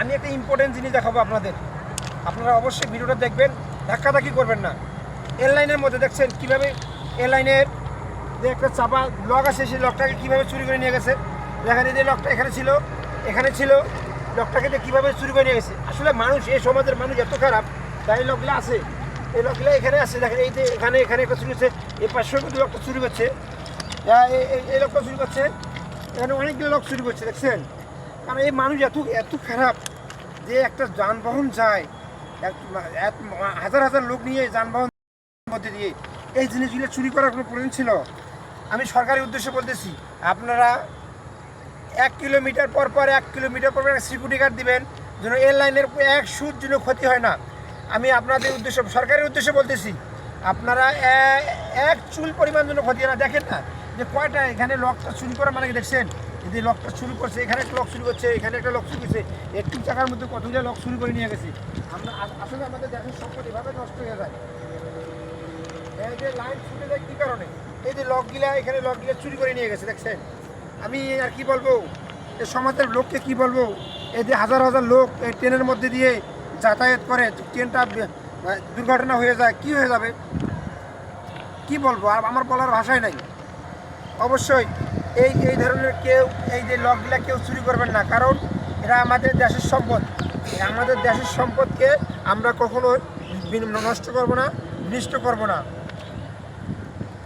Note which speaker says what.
Speaker 1: আমি একটা ইম্পর্টেন্ট জিনিস দেখাবো আপনাদের, আপনারা অবশ্যই ভিডিওটা দেখবেন, ধাক্কাধাক্কি করবেন না। এয়ারলাইনের মধ্যে দেখছেন কীভাবে এয়ারলাইনের যে একটা চাপা লক আছে সেই লকটাকে কীভাবে চুরি করে নিয়ে গেছে। দেখা যায় যে লকটা এখানে ছিল, লকটাকে দিয়ে কীভাবে চুরি করে নিয়ে গেছে। আসলে মানুষ, এই সমাজের মানুষ এত খারাপ, তাই এই লকগুলো আছে, এই লকগুলো এখানে আছে। দেখেন এই যে এখানে একটা চুরি করছে, এই পাশেও কিন্তু লকটা চুরি করছে, এই লকটা চুরি করছে, এখানে অনেকগুলো লক চুরি করছে, দেখছেন। কারণ এই মানুষ এত খারাপ যে একটা যানবাহন যায়, হাজার হাজার লোক নিয়ে যানবাহন মধ্যে দিয়ে এই জিনিসগুলো চুরি করার কোনো প্রয়োজন ছিল? আমি সরকারি উদ্দেশ্যে বলতেছি, আপনারা 1 কিলোমিটার পর 1 কিলোমিটার পর সিকিউরিটি গার্ড দিবেন, যেন এয়ারলাইনের এক সুর যেন ক্ষতি হয় না। আমি আপনাদের উদ্দেশ্যে, সরকারের উদ্দেশ্যে বলতেছি, আপনারা এক চুল পরিমাণ যেন ক্ষতি হয় না। দেখেন না যে কয়টা এখানে লকটা চুরি করা, মানে দেখছেন যে লকটা চুরি করছে, এখানে একটা লক চুরি করছে, এখানে একটা লক চুরি করছে, একটু জায়গার মধ্যে কতগুলো লক চুরি করে নিয়ে গেছে। আমরা আসলে আমাদের দেশের সম্পদ এভাবে নষ্ট হয়ে যায়। এই যে লাইন ছুটে যায় কী কারণে? এই যে লকগুলা, এখানে লকগুলা চুরি করে নিয়ে গেছে, দেখছেন। আমি আর কি বলবো, এই সমাজের লোককে কি বলবো? এই যে হাজার হাজার লোক এই ট্রেনের মধ্যে দিয়ে যাতায়াত করে, ট্রেনটা দুর্ঘটনা হয়ে যায়, কি হয়ে যাবে কি বলবো? আর আমার বলার ভাষাই নাই। অবশ্যই এই ধরনের এই যে লকগুলা কেউ চুরি করবেন না, কারণ এরা আমাদের দেশের সম্পদ। আমাদের দেশের সম্পদকে আমরা কখনো নষ্ট করব না, বিনষ্ট করব না।